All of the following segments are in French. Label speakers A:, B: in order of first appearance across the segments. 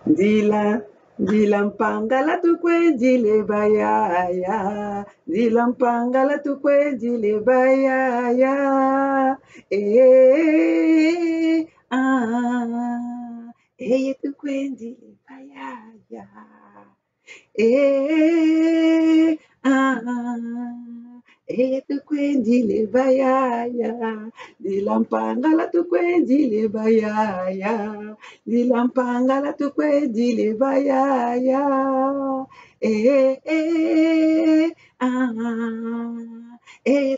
A: Dila, dilampangala tukwe dile bayaya. Dilampangala tukwe dile bayaya. Tukwe dile bayaya. Tukwe dile bayaya. Dilampangala tukwe dile bayaya. Dilampangala tukwe dile bayaya.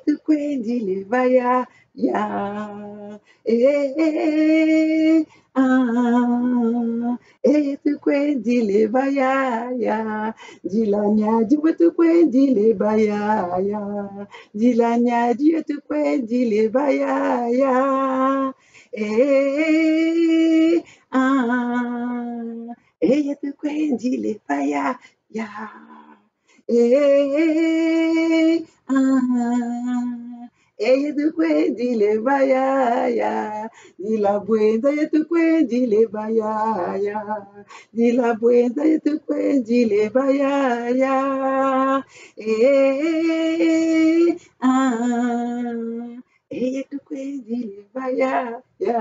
A: Tukwe dile bayaya. Tukwe dile bayaya. Dilanya diwe tukwe dile bayaya. Dilanya diwe tukwe dile bayaya. Tukwe dile bayaya. Tukwe dile bayaya. Dila buenda tukwe dile bayaya. Dila buenda tukwe dile bayaya. Tukwe dile bayaya.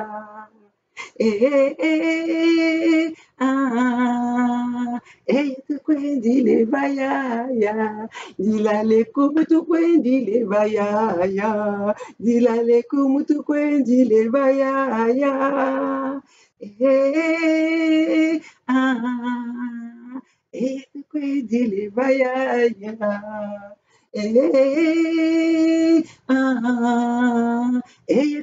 A: Tukwe dile bayaya. Dila le kumu tukwe dile bayaya. Dila le kumu tukwe dile bayaya. Tukwe dile bayaya.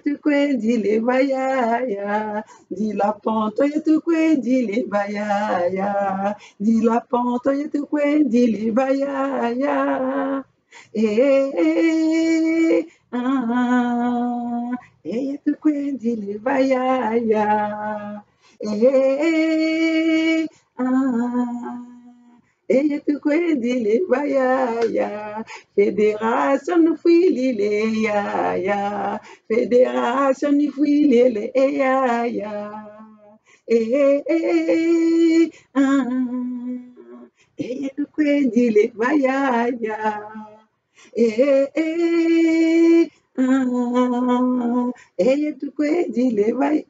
A: Tukwe dile bayaya. Dila ponto tukwe dile bayaya. Dila ponto tukwe dile bayaya. Tukwe dile bayaya. Tukwe dile bayaya. Fédération nous fouille ya. Fédération nous fouille ya. Tukwe dile bayaya. Tukwe dile bayaya.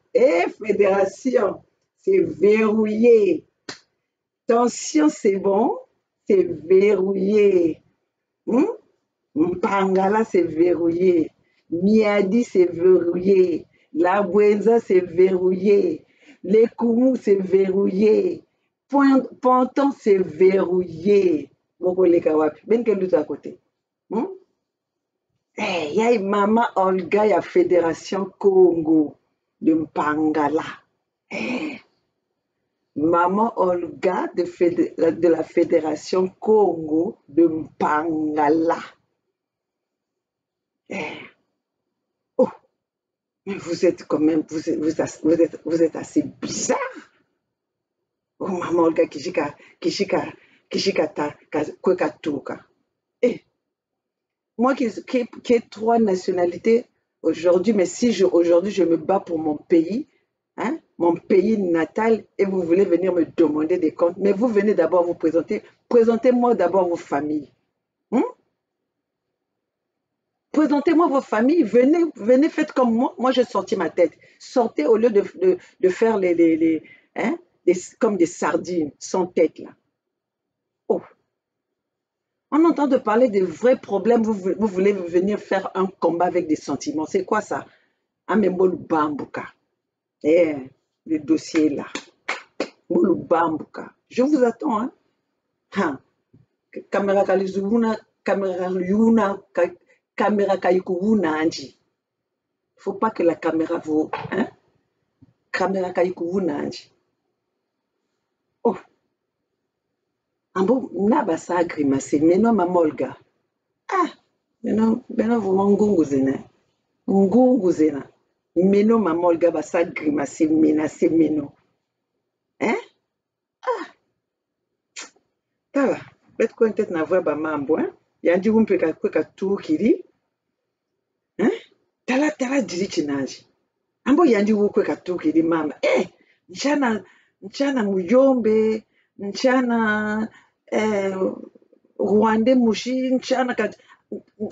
A: Fédération, c'est verrouillé. Attention, c'est bon, c'est verrouillé. Mpangala, c'est verrouillé. Miadi, c'est verrouillé. La Buenza, c'est verrouillé. Les Koumou, c'est verrouillé. Ponton, c'est verrouillé. Boko le kawapi. Ben quel à côté. Y a Mama Olga, y a Fédération Congo de Mpangala. Maman Olga de la Fédération Congo de Mpangala. Oh, mais vous êtes quand même, vous êtes assez bizarre. Oh, Maman Olga Kishika Kwekatuka. Moi qui ai 3 nationalités aujourd'hui, mais si aujourd'hui je me bats pour mon pays, hein, mon pays natal, et vous voulez venir me demander des comptes, mais vous venez d'abord vous présenter. Présentez-moi d'abord vos familles. Présentez-moi vos familles. Venez, faites comme moi. Moi, j'ai sorti ma tête. Sortez au lieu de faire comme des sardines sans tête là. Oh. On entend de parler de vrais problèmes. Vous voulez venir faire un combat avec des sentiments. C'est quoi ça? Amembolu Bambuka. Le dossier là. Bambuka. Je vous attends. Caméra Kalizuna, caméra Yuna, caméra Kayikuna Anji. Il ne faut pas que la caméra vous. Caméra Kayikuna Anji. Oh. Ambo nabasa grimace. Maintenant, Maman Olga. Maintenant vous m'engunguzena. Ngunguzena. Meno Maman Olga basa grimace menacé meno. Tala, bet ko tête na voix ba mambo yandi wumpe ka tu kiri. Tala diri chinaji. Ambo yandi wukwe ka tu kiri mama. Njana Nchana Muyombe, Nchana Rwande Mushi, Nchana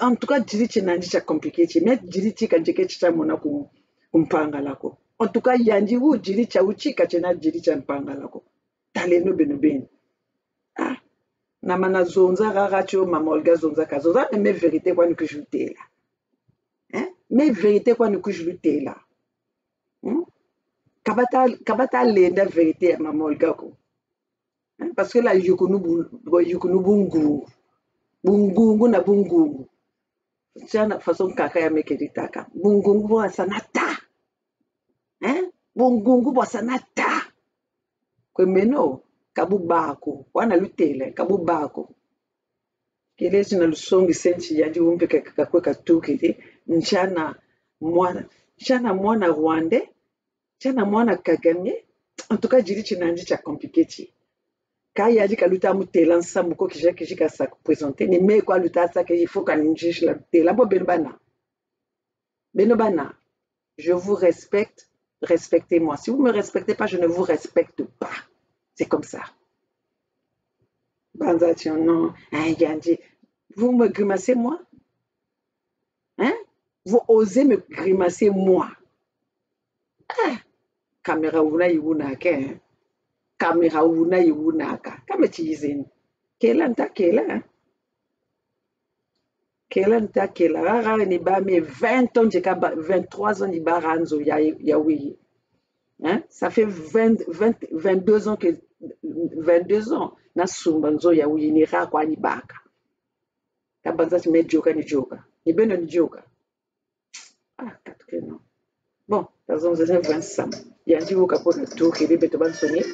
A: en tout cas Djirichi Nandisha compliqué, mais Djirichi Kanjeke Mona kumpanga lako. En tout cas Yanji wu Djiricha uchi kachena Djiricha mpanga lako. Taleno benobeni. Ah, namana zonza raracho mamolga zonza kazonza, mais vérité quoi ne que je là. Hein? Mais vérité quoi ne que je là. Kabata lenda vérité ya mamolga ko. Parce que là yukunu bungu bungungu na bungungu chana façon kaka ya mekeritaka bungungu bwa sanata bungungu bwa sanata kwe meno kabubako wana lutele kabubako kelezi na lusongi senchi yaji umpe kakakwe katukiri nchana mwana Rwande nchana mwana Kagame en tout cas Djirichi Nandi cha compliqué quand il y a dit que l'État m'a lancé beaucoup que j'ai ça présenté ni mais quoi l'État ça qu'il faut qu'on juge la télé bon benobana je vous respecte respectez-moi si vous me respectez pas je ne vous respecte pas c'est comme ça Banzation non hein Yandi vous me grimacez moi hein vous osez me grimacer moi caméra ouna yuna ke caméra ouna yuna ka kama chizini kela nta kela kela nta kela rara ni ba mais 20 ans jeka 23 ans ni ba ranzo ya oui hein ça fait 22 ans que 22 ans na sumba nzo ya oui ni ra kwa ni baka kabanza ti me joka ni beno ni joka non bon tazon zeze 25 yanji wo kapo to kele beto ban soni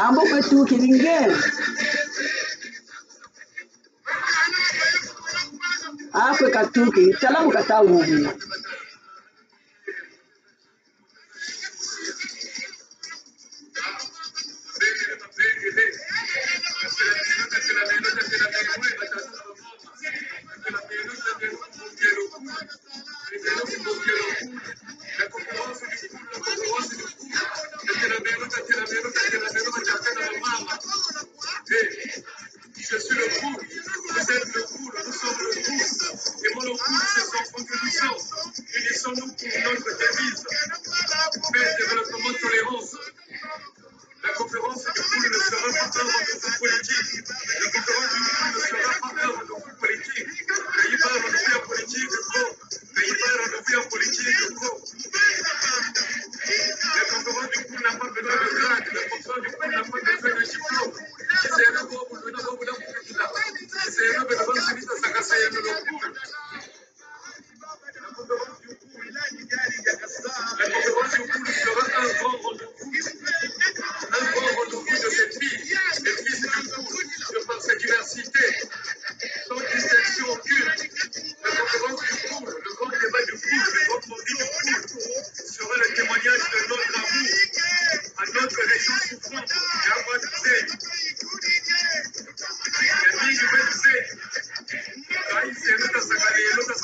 A: ambo petu kilinge afe katuki talamu katawu
B: Je suis le poule, vous êtes le poule, nous sommes le poule. Aimons le poule, c'est son fond que nous sommes. Unissons-nous pour notre devise. Paix, développement, tolérance. La conférence du poule ne sera pas un rendez-vous politique. La conférence du poule ne sera pas un rendez-vous politique. Naïba, rendez-vous en politique, gros. Naïba, rendez-vous en politique, gros. La conférence du poule n'a pas besoin de grade. La conférence du poule n'a pas besoin de diplôme. La conférence du poule sera un grand rendez-vous de cette vie, les fils du poule, de par sa diversité, sans distinction aucune. La conférence du poule, le grand débat du poule, le grand mordi du poule, sera le témoignage de notre amour à notre région souffrante, Yama Dze. Yami Dze. Kaïs et l'autre sagalero, t'as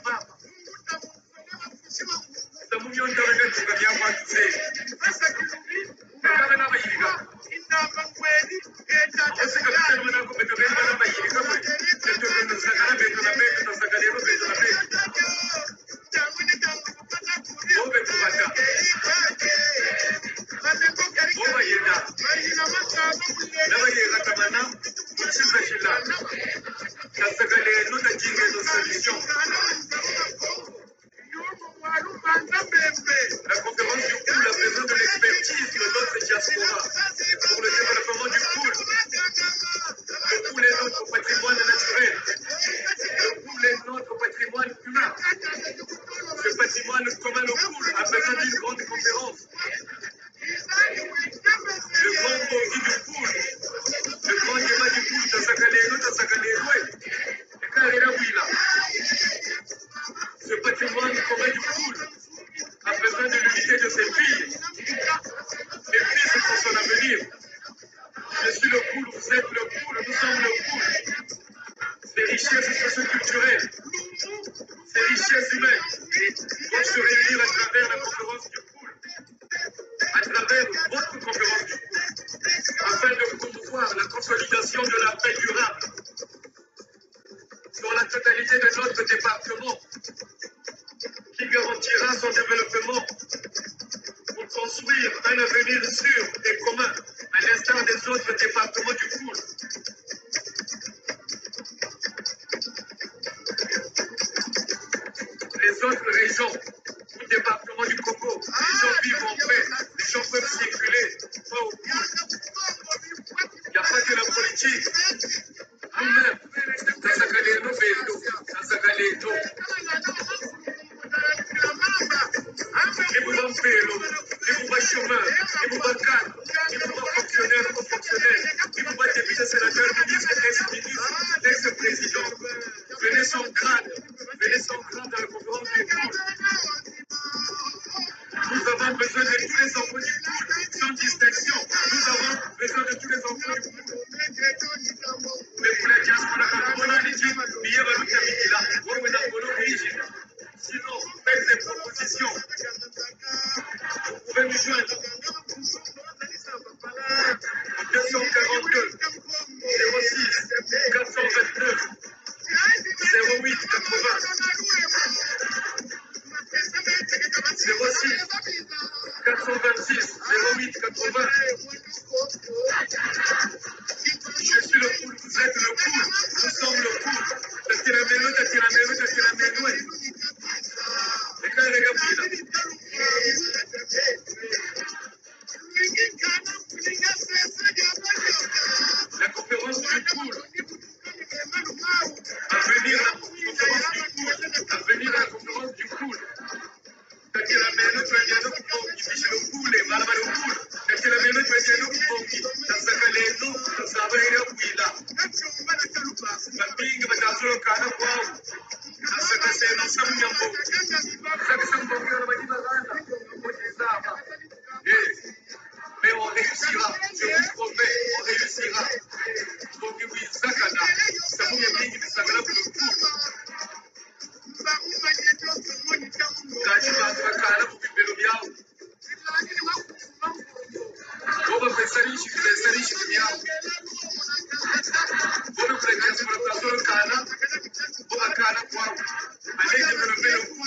B: papa. Tamuyon Doré, tu vas bien voir Dze. La conférence du poule a besoin de l'expertise de notre diaspora pour le développement du poule. Le poule est notre patrimoine naturel. Le poule est notre patrimoine humain. Ce patrimoine commun au poule a besoin d'une grande conférence. Le grand mordi du poule, le grand débat du poule, Tazakalero, et Karera Wila. richesses socioculturelles, ces richesses humaines vont se réunir à travers la conférence du pool, à travers votre conférence du pool, afin de promouvoir la consolidation de la paix durable sur la totalité de notre département, qui garantira son développement pour construire un avenir sûr et commun, à l'instar des autres départements du pool. Les autres régions du département du Congo, les gens vivent en paix, les gens peuvent circuler, pas au pool. Il n'y a pas que la politique. Nous-mêmes, Tazagaleno Bendo, Tazagaleno. Les mouvements pélo, les mouvements chômeurs, les mouvements cadres, les mouvements fonctionnaires, non fonctionnaires, les mouvements députés, sénateurs, ministres, ex-ministres, ex-présidents. Venez sans crainte dans la conférence du pool. Nous avons besoin de tous les enfants du pool, sans distinction. Nous avons besoin de tous les enfants du pool. Mais pour la diaspora, on a dit, sinon, faites des propositions. Vous pouvez nous joindre. 242 06 429 08 80 06 426 08 80. Je suis le pool, vous êtes le pool, nous sommes le pool. La conférence du pool, à venir à la conférence du pool. Mais on réussira, je vous promets, on réussira. Donc oui, Zakana, ça vous met bien, ça va pour le coup. Quand tu vas faire Kana pour vivre le bien. On va faire ça, je bien. On va faire ça, pour la place de Kana. On va Kana quoi? Allez développer le coup.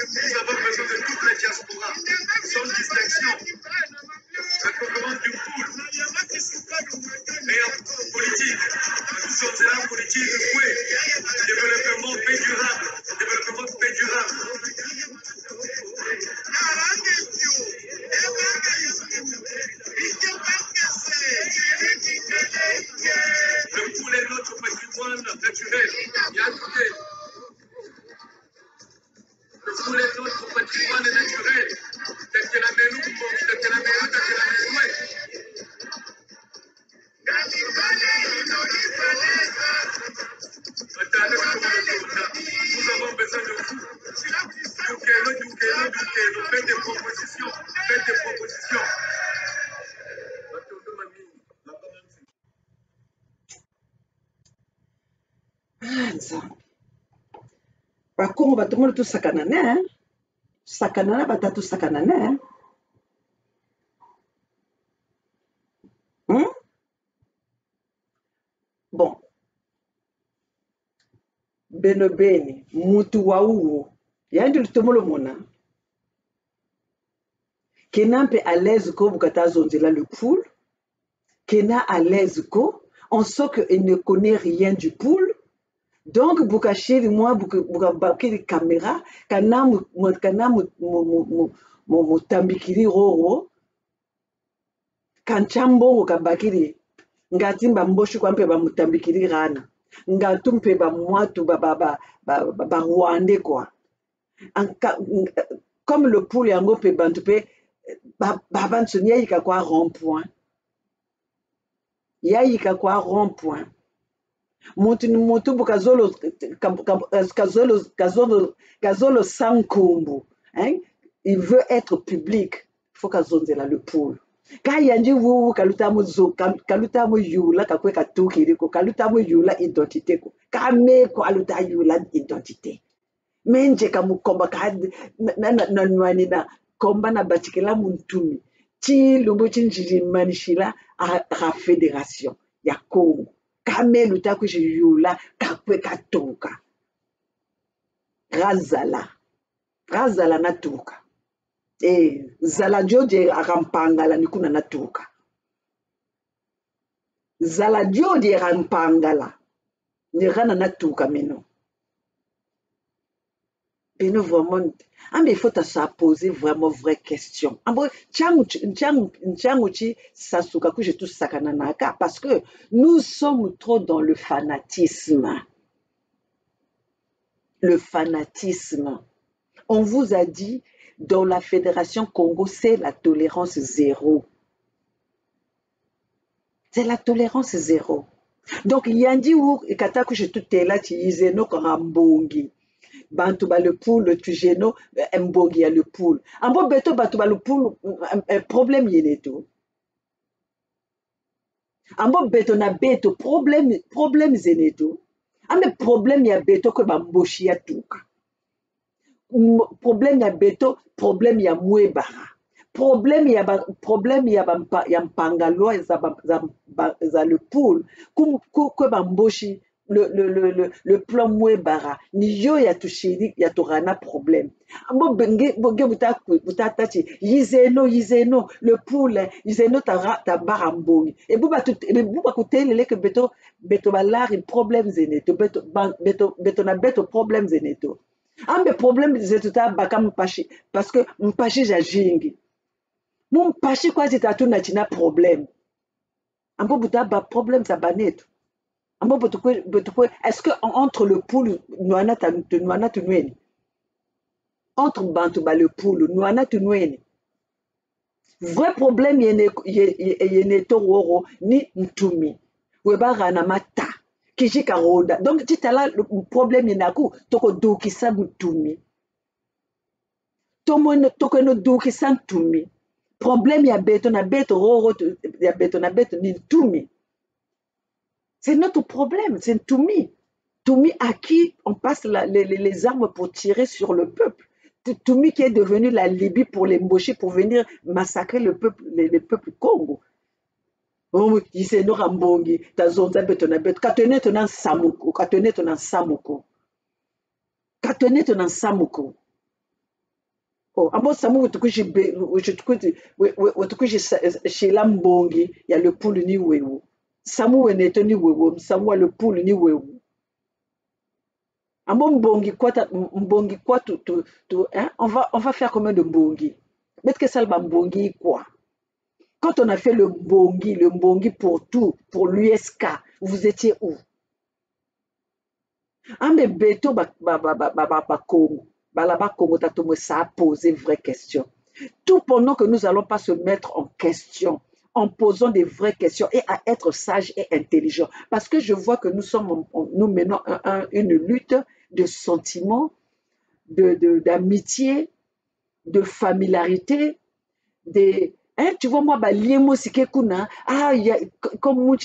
B: Nous avons besoin de toute la diaspora, sans distinction. La conférence du pool. Et en politique, nous sommes là en politique, oui. Développement paix durable. Développement paix durable. Le pool est notre patrimoine naturel. Regardez. Le pool est notre patrimoine naturel. Tel que la mélou, tel que la mélou, tel que la mélou. Nous avons besoin de vous. Faites des propositions. Faites des propositions.
A: Bakongo batomoni tosakana ne sakana na batatu sakana ne bon benobeni mutu wa uwo yandi lutomolo mona kena mpe à l'aise ko bukata zonzela le pool kena à l'aise ko on sait qu'il ne connaît rien du pool. Donc, Bukashiri, moi, Bukabakiri caméra, kana mutambikiri roro, kanchambo kabakiri, ngatimba mboshu kwa mpe ba mutambikiri rana, ngatumpe ba mwatu ba rwandais quoi. Comme le poule yango pe bantu pe, bantu yayika kwa rond-point. Yayika kwa rond-point. Mutu Sankumbu, hein? Il veut être public. Il faut qu'Azonzela le poule. Kayandi wu kalutamu zo kalutamu yula kakwe katukiri ko kalutamu yula identité ko kame ko aluta yula identité menje kamukomba ka na nwani na komba na batikela muntumi ti lumbu chinjiri manishila a fédération ya Congo kame luta ku yula kakwe katoka razala natuka zala joje akampangala nikuna natuka zala joje akampangala nirana natuka meno beno vraiment il faut se poser vraiment vraie question ambo changu chi sasuka ku tout sakana naka parce que nous sommes trop dans le fanatisme on vous a dit dans la Fédération Congo, c'est la tolérance zéro. C'est la tolérance zéro. Donc, yandi ou kataku je tout est là, tu disais no korambongi. Bantu ba le poule, tu geno, mbongi a le poule. Ambo beto bantu ba le poule, un problème yeneto. Ambo beto na beto, problème zeneto. Ambe problème ya beto ko bamboshi ya tuka. Problème ya beto, problème ya mwebara. Problème ya mpangalo za le poule. Ko bamboshi le plan mwebara. Ni yo ya tushiri ya torana problème. Ambo benge butatachi yizeno le poule yizeno ta barambongi. Et buba kutele que beto balari problème zeneto beto na beto problème zeneto. Ambe problème zetuta baka mpashi parce que mpashi jajingi mpashi kwa zitatu na china problème ambo buta ba problème za banetu ambo butukwe est-ce que entre le poule nuana tunweni entre bantu ba le poule nuana tunweni vrai problème yene tororo ni mtumi webara na mata kijika roda donc titala le problème inaku toko dokisa mutumi toko no dokisa mutumi problème ya beto na beto roro ya beto na beto ni tumi c'est notre problème c'est tumi à qui on passe les armes pour tirer sur le peuple tumi qui est devenu la Libye pour les Mboshi pour venir massacrer le peuple Congo. Yiseno rambongi tazonza beto na beto katene to na samuko abo samu tukuji shila mbongi ya le poule ni wewu samu weneto ni wewu samu le poule ni wewu abo mbongi quoi tu hein on va faire combien de mbongi peut-être que ça le mbongi quoi. Quand on a fait le mbongi pour tout, pour l'USK, vous étiez où? Mais beto Congo, ça a posé vraie question. Tout pendant que nous n'allons pas se mettre en question, en posant des vraies questions et à être sages et intelligents. Parce que je vois que nous menons une lutte de sentiments, d'amitié, de familiarité, hein, tu vois, moi, comme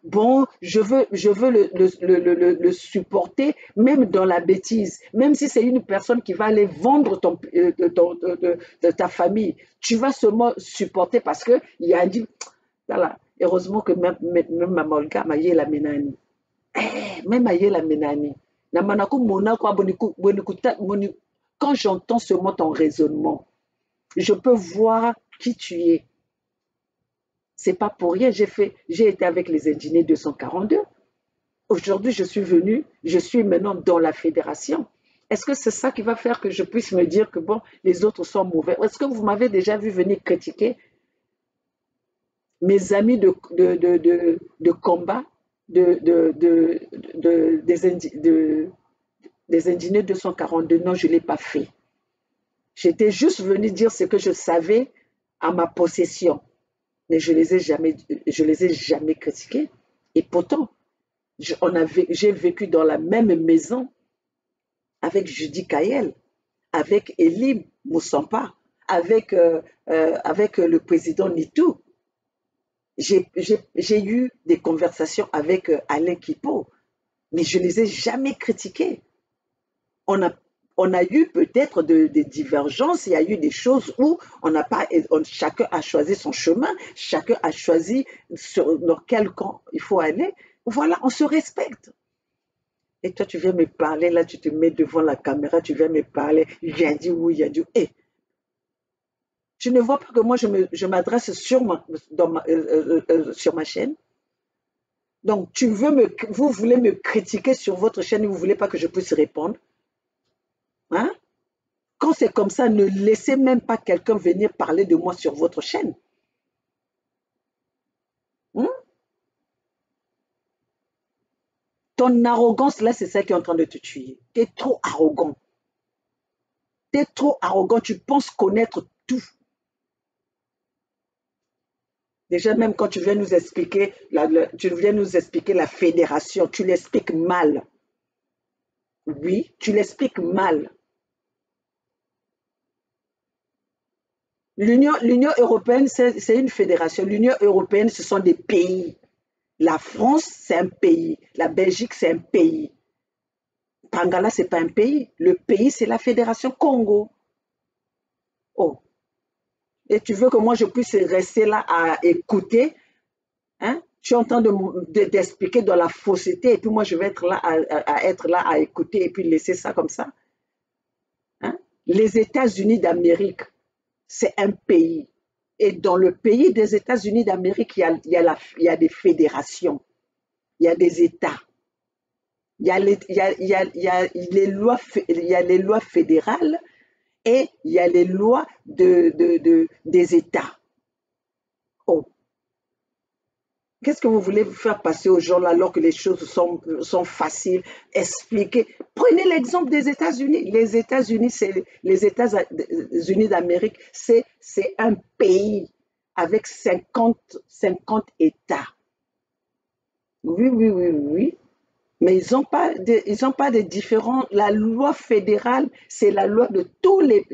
A: bon, je veux le supporter, même dans la bêtise. Même si c'est une personne qui va aller vendre de ta famille, tu vas seulement supporter parce que il y a dit, voilà, heureusement que même ma molga m'a la menani. Même m'a la menani. Quand j'entends ce mot en raisonnement, je peux voir qui tu es. C'est pas pour rien, j'ai été avec les ingénieurs 242. Aujourd'hui, je suis maintenant dans la fédération. Est-ce que c'est ça qui va faire que je puisse me dire que bon, les autres sont mauvais? Est-ce que vous m'avez déjà vu venir critiquer mes amis de combat des ingénieurs 242? Non, je ne l'ai pas fait. J'étais juste venu dire ce que je savais à ma possession. Mais je les ai jamais critiqués. Et pourtant, j'ai vécu dans la même maison avec Judy Kayel, avec Elim Moussampa, avec le président Nitou. J'ai eu des conversations avec Alain Kipo, mais je ne les ai jamais critiqués. On a, on a eu peut-être des divergences, il y a eu des choses où on n'a pas, chacun a choisi son chemin, chacun a choisi dans quel camp il faut aller. Voilà, on se respecte. Et toi, tu viens me parler, là, tu te mets devant la caméra, tu viens me parler, j'ai dit oui, j'ai dit, hey, tu ne vois pas que moi, je m'adresse sur ma chaîne. Donc, vous voulez me critiquer sur votre chaîne et vous ne voulez pas que je puisse répondre. Hein? Quand c'est comme ça, ne laissez même pas quelqu'un venir parler de moi sur votre chaîne. Hein? Ton arrogance, là, c'est ça qui est en train de te tuer. Tu es trop arrogant. Tu es trop arrogant, tu penses connaître tout. Déjà, même quand tu viens nous expliquer la fédération, tu l'expliques mal. Oui, tu l'expliques mal. L'Union européenne, c'est une fédération. L'Union européenne, ce sont des pays. La France, c'est un pays. La Belgique, c'est un pays. Pangala, ce n'est pas un pays. Le pays, c'est la fédération Congo. Oh. Et tu veux que moi, je puisse rester là à écouter, hein? Tu es en train d'expliquer dans la fausseté et puis moi, je vais être là à écouter et puis laisser ça comme ça. Hein? Les États-Unis d'Amérique, c'est un pays. Et dans le pays des États-Unis d'Amérique, il y a des fédérations, il y a des États. Il y a les lois fédérales et il y a les lois des États. Oh. Qu'est-ce que vous voulez faire passer aux gens là alors que les choses sont faciles? Expliquer. Prenez l'exemple des États-Unis. Les États-Unis, les États-Unis d'Amérique, c'est un pays avec 50 États. Oui, oui, oui, oui. Mais ils n'ont pas de différents. La loi fédérale, c'est la loi de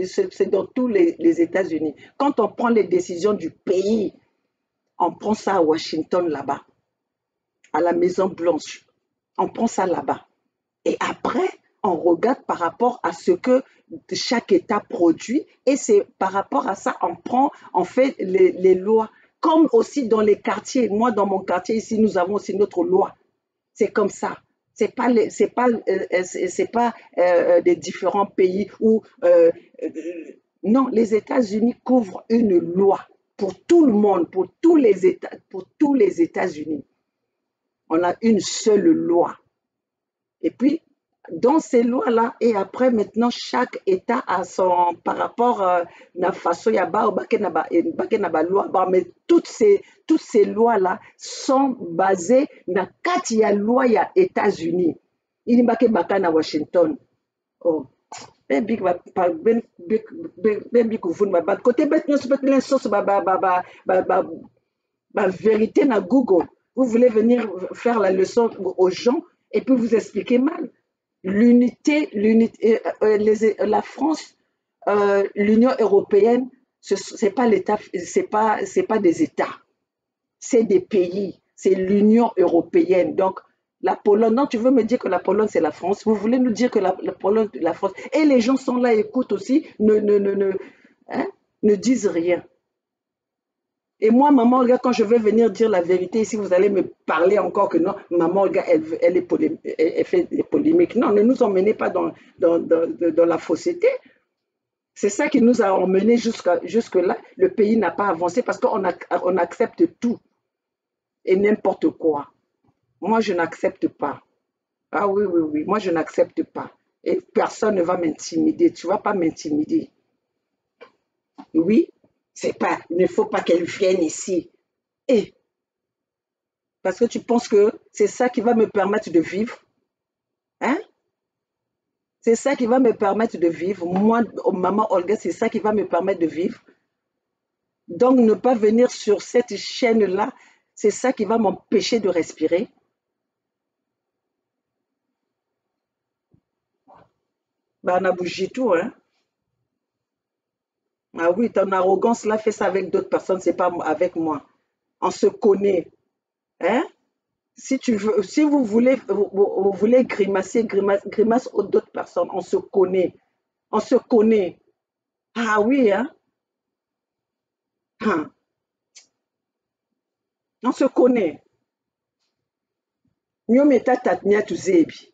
A: c'est dans tous les États-Unis. Quand on prend les décisions du pays, on prend ça à Washington là-bas, à la Maison Blanche. On prend ça là-bas. Et après, on regarde par rapport à ce que chaque État produit et c'est par rapport à ça, on fait les lois. Comme aussi dans les quartiers. Moi, dans mon quartier ici, nous avons aussi notre loi. C'est comme ça. C'est pas des différents pays où non, les États-Unis couvrent une loi pour tout le monde, pour tous les États-Unis. On a une seule loi. Et puis, dans ces lois-là, et après, maintenant, chaque État a son, par rapport à la façon, loi, mais toutes ces lois-là sont basées dans quatre loi, il y a États-Unis. Il n'y a pas na Washington. Oh. Vérité na Google. Vous voulez venir faire la leçon aux gens et puis vous expliquez mal. La France, l'Union européenne, c'est pas l'État, c'est pas des États, c'est des pays, c'est l'Union européenne. Donc la Pologne, non, tu veux me dire que la Pologne c'est la France, vous voulez nous dire que la Pologne c'est la France, et les gens sont là, écoutent aussi, ne disent rien. Et moi, maman Olga, quand je vais venir dire la vérité, ici, vous allez me parler encore que non, maman Olga, elle fait des polémiques. Non, ne nous emmenez pas dans la fausseté. C'est ça qui nous a emmenés jusque-là. Le pays n'a pas avancé parce qu'on accepte tout et n'importe quoi. Moi, je n'accepte pas. Ah oui, oui, oui, moi, je n'accepte pas. Et personne ne va m'intimider. Tu ne vas pas m'intimider. Oui, il ne faut pas qu'elle vienne ici. Et parce que tu penses que c'est ça qui va me permettre de vivre. Hein? C'est ça qui va me permettre de vivre. Moi, maman Olga, c'est ça qui va me permettre de vivre. Donc, ne pas venir sur cette chaîne-là, c'est ça qui va m'empêcher de respirer. Bah, on a bougé tout, hein? Ah oui, ton arrogance là, fais ça avec d'autres personnes, c'est pas avec moi. On se connaît. Hein? Si tu veux, si vous voulez, vous voulez grimacer, grimace aux d'autres personnes. On se connaît. On se connaît. Ah oui, hein? Hein. On se connaît. Nyometa tatnia tuzebi.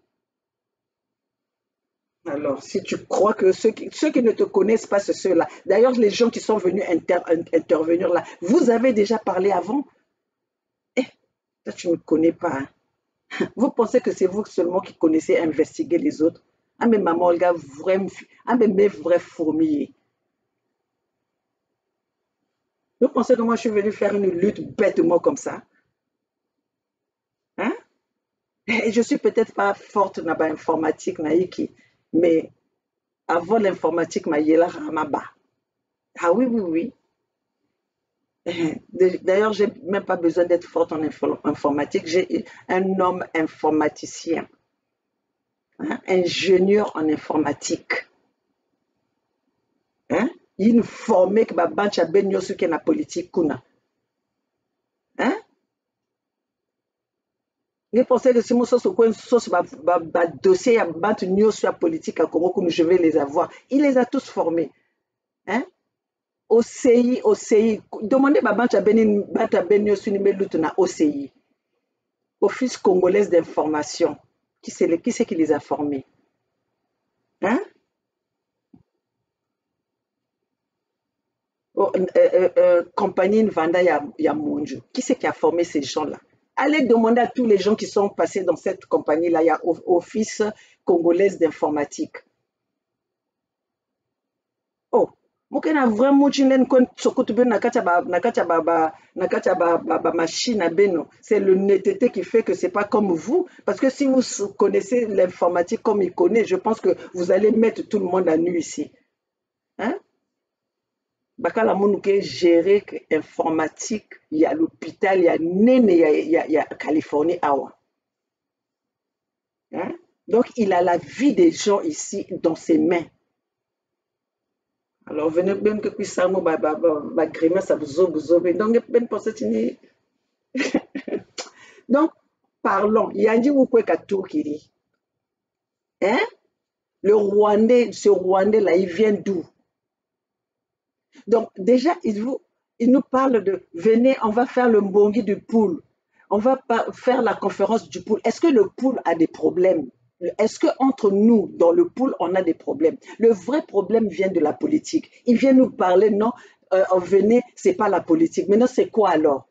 A: Alors, si tu crois que ceux qui ne te connaissent pas, c'est ceux-là. D'ailleurs, les gens qui sont venus intervenir là, vous avez déjà parlé avant. Eh, toi, tu ne connais pas. Hein. Vous pensez que c'est vous seulement qui connaissez investiguer les autres. Ah, mais maman, le gars, vraiment, ah, mais mes vrais fourmis. Vous pensez que moi, je suis venu faire une lutte bêtement comme ça? Hein? Et je suis peut-être pas forte dans l'informatique, mais avant l'informatique, ma. Ah oui, oui, oui. D'ailleurs, j'ai même pas besoin d'être forte en informatique. J'ai un homme informaticien, hein, ingénieur en informatique. Hein? Il formé que ma banque a bien ce qu'est la politique kuna. Hein? Je pensais que si mon sauce ou sauce dossier à battre sur la politique à Congo, je vais les avoir. Il les a tous formés. Hein? OCI, OCI. Demandez à Banta Benio sur na OCI. Office congolaise d'information. Qui c'est qui les a formés? Hein? Compagnie Nvanda Yamunju. Qui c'est qui a formé ces gens-là? Allez demander à tous les gens qui sont passés dans cette compagnie-là. Il y a Office congolaise d'informatique. Oh, mokena vraiment chinen kon sokoto ben na machine à beno. C'est l'honnêteté qui fait que c'est pas comme vous. Parce que si vous connaissez l'informatique comme il connaît, je pense que vous allez mettre tout le monde à nu ici. Hein? Bakala Mounouke gérer informatique, il y a l'hôpital, il y a Nene, il y a Californie Awa. Hein? Donc il a la vie des gens ici dans ses mains. Alors venez même que puis ça ba grimace à vous donc ben pour cette donc parlons. Yandi Wukwe Katoukiri. Hein? Le Rwandais, ce Rwandais là, il vient d'où? Donc, déjà, il nous parle de venez, on va faire le mbongi du pool. On va faire la conférence du pool. Est-ce que le pool a des problèmes? Est-ce qu'entre nous, dans le pool, on a des problèmes? Le vrai problème vient de la politique. Il vient nous parler, non, venez, c'est pas la politique. Maintenant, c'est quoi alors?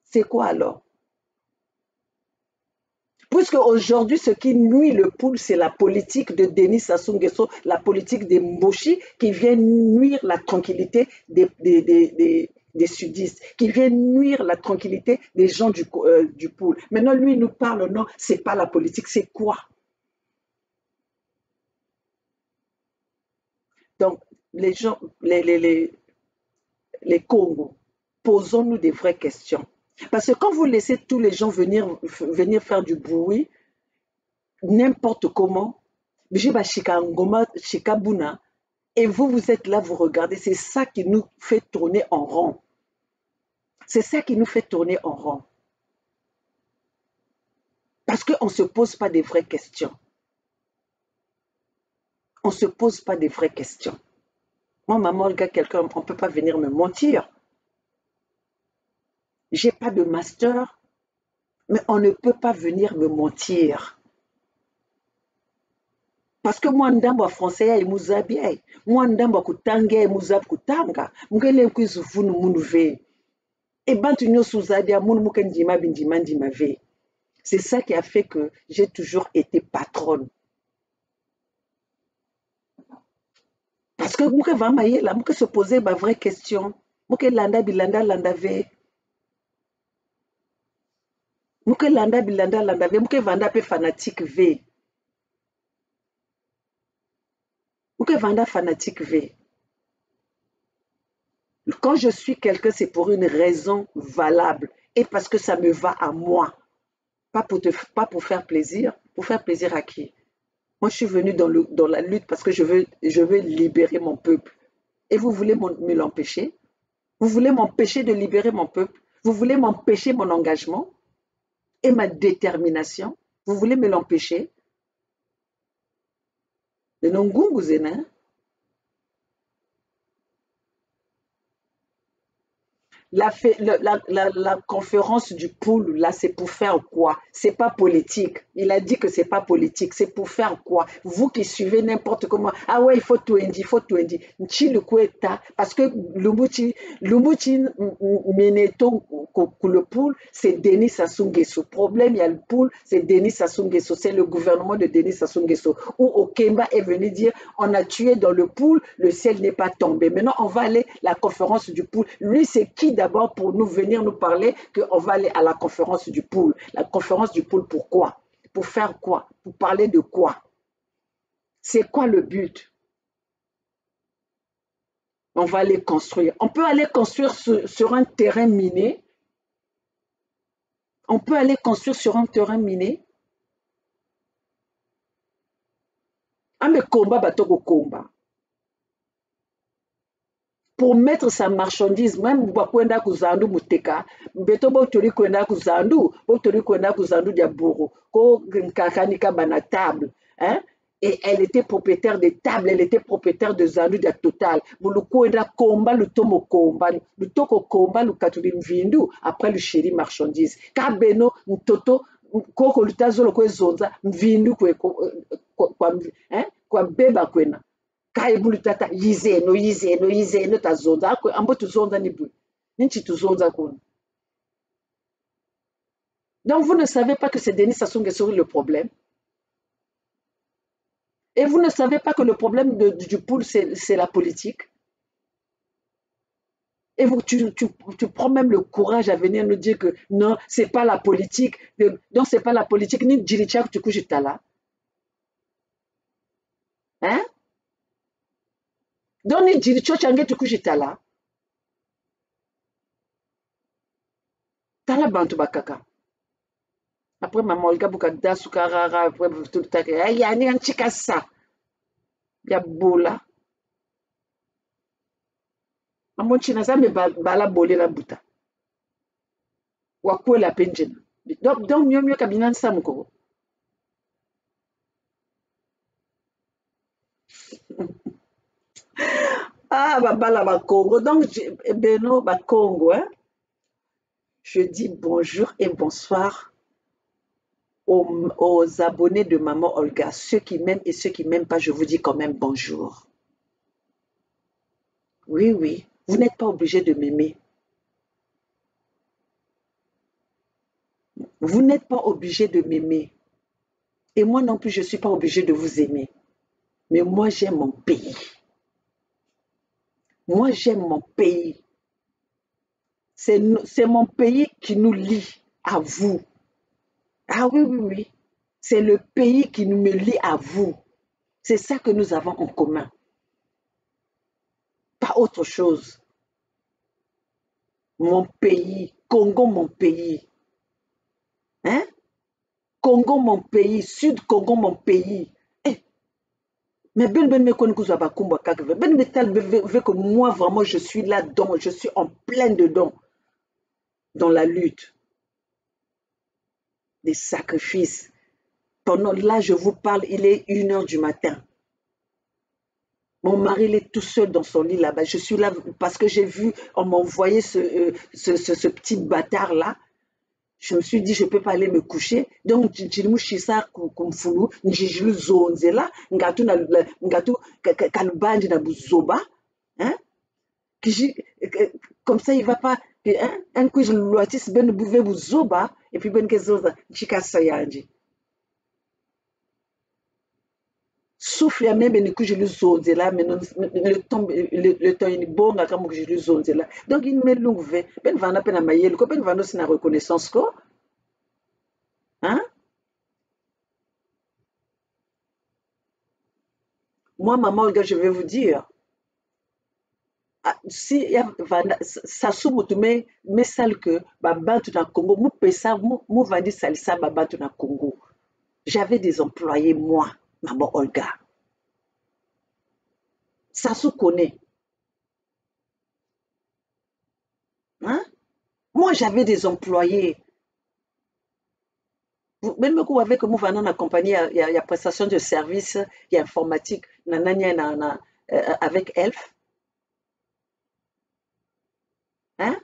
A: C'est quoi alors? Puisque aujourd'hui, ce qui nuit le pool, c'est la politique de Denis Sassou Nguesso, la politique des Mboshi, qui vient nuire la tranquillité des sudistes, qui vient nuire la tranquillité des gens du pool. Maintenant, lui, il nous parle, non, c'est pas la politique, c'est quoi? Donc, les gens, les Congos, posons-nous des vraies questions. Parce que quand vous laissez tous les gens venir faire du bruit, n'importe comment, et vous, vous êtes là, vous regardez, c'est ça qui nous fait tourner en rond. C'est ça qui nous fait tourner en rond. Parce qu'on ne se pose pas des vraies questions. On ne se pose pas des vraies questions. Moi, maman, le gars, quelqu'un, on ne peut pas venir me mentir. J'ai pas de master, mais on ne peut pas venir me mentir. Parce que moi, ndamba français ya imuzabia. Moi, ndamba kutanga ya imuzab kutanga. Mungele kwizufunu munu ve. Et bantu nyosu zabia munu mukendima bindima ndima ve. C'est ça qui a fait que j'ai toujours été patronne. Parce que mouke va mailler là, mouke se poser ma vraie question. Mouke landa bilanda landa ve. Mouke landa bilanda landa ve. Mouke vanda pe fanatique ve. Mouke vanda fanatique ve. Quand je suis quelqu'un, c'est pour une raison valable et parce que ça me va à moi. Pas pour faire plaisir. Pour faire plaisir à qui? Moi, je suis venue dans la lutte parce que je veux libérer mon peuple. Et vous voulez me l'empêcher? Vous voulez m'empêcher de libérer mon peuple? Vous voulez m'empêcher mon engagement et ma détermination? Vous voulez me l'empêcher? Le Nongungu Zena. La conférence du pool, là, c'est pour faire quoi? C'est pas politique. Il a dit que c'est pas politique. C'est pour faire quoi? Vous qui suivez n'importe comment. Ah ouais, il faut tout indiquer, il faut tout indiquer. Parce que Lumbuchi Meneto, le pool, c'est Denis Sassou Nguesso. Problème, il y a le pool, c'est Denis Sassou Nguesso. C'est le gouvernement de Denis Sassou Nguesso. Où Okemba est venu dire, on a tué dans le pool, le ciel n'est pas tombé. Maintenant, on va aller à la conférence du pool. Lui, c'est qui d'abord pour nous venir nous parler qu'on va aller à la conférence du pool? La conférence du pool, pourquoi? Pour faire quoi? Pour parler de quoi? C'est quoi le but? On va aller construire. On peut aller construire sur un terrain miné. On peut aller construire sur un terrain miné. Ah, mais combat, bateau combat. Pour mettre sa marchandise, même Bakwenda Kuzandu Muteka, Beto Botori Kwenda Kuzandu Diaboro, Ko Nkakanika Bana table, hein? Et elle était propriétaire des tables, elle était propriétaire de Zandu de Total. Le Kwenda Komba, le Tomo Komba, le Toko Komba, le Katulim Vindu, après le chéri marchandise. Kabeno, Toto, Koko Lutazolo Kwe Zonza, Vindu Kwa Beba Kwena. Kaibulutata yizeno tazonza akwe ambo tuzonza ni bui ninchi tuzonza kuna. Donc vous ne savez pas que c'est Denis Sassou Nguesso le problème, et vous ne savez pas que le problème du pool c'est la politique, et vous tu prends même le courage à venir nous dire que non c'est pas la politique, donc c'est pas la politique ni djirichak tu kujitala, hein? Donc ni djirichak change tu kujitala tala bantu bakaka. Après maman Olga Bukada Sukarara, après tout le temps, il y a un chikasa, il y a bola. Maman China ça me bala bolé la buta. Wakwe la penjena. Donc mieux kabinan samko. Ah babala ba Congo. Donc Beno ba Congo, hein. Je dis bonjour et bonsoir aux abonnés de Maman Olga, ceux qui m'aiment et ceux qui m'aiment pas, je vous dis quand même bonjour. Oui, oui, vous n'êtes pas obligé de m'aimer. Vous n'êtes pas obligé de m'aimer. Et moi non plus, je ne suis pas obligé de vous aimer. Mais moi, j'aime mon pays. Moi, j'aime mon pays. C'est mon pays qui nous lie à vous. Ah oui, oui, oui. C'est le pays qui nous me lie à vous. C'est ça que nous avons en commun. Pas autre chose. Mon pays, Congo, mon pays. Hein? Congo, mon pays. Sud Congo, mon pays. Eh, mais ben me connaît que moi vraiment je suis là-dedans, je suis en plein dedans dans la lutte, des sacrifices. Pendant là je vous parle, il est 1h du matin. Mon mari il est tout seul dans son lit là-bas. Je suis là parce que j'ai vu, on m'a envoyé ce petit bâtard là. Je me suis dit, je ne peux pas aller me coucher. Donc, je me suis dit, comme ça, il ne va pas. Un coup, je le ben bouvé vous zoba, et puis ben kezoza, chikasayanji. Souffle à même ben je le zone là, mais le temps est bon, comme je le zone là. Donc, il me l'ouvre, ben va na pena mayel, ko ben va no sina reconnaissance ko. Hein? Moi, maman, je vais vous dire, si ça soumoutume mais sale que babantu na Congo, mou pesa mou vandi salisa babantu na Congo. J'avais des employés, moi, maman Olga. Sassou connaît. Hein? Moi, j'avais des employés. Même que avec moi, on a compagnie, il y a prestation de services, il y a informatique, avec Elf. Hein?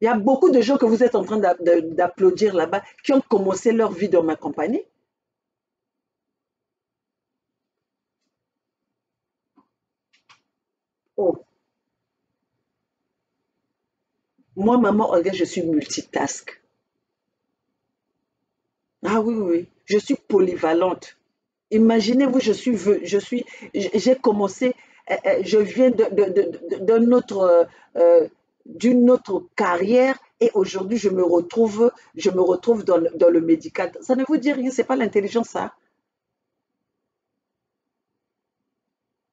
A: Il y a beaucoup de gens que vous êtes en train d'applaudir là-bas qui ont commencé leur vie dans ma compagnie. Oh, moi, maman Olga, je suis multitask. Ah oui, oui, oui. Je suis polyvalente. Imaginez-vous, j'ai commencé, je viens d'un autre, d'une autre carrière et aujourd'hui je me retrouve dans le médical. Ça ne vous dit rien, c'est pas l'intelligence, ça.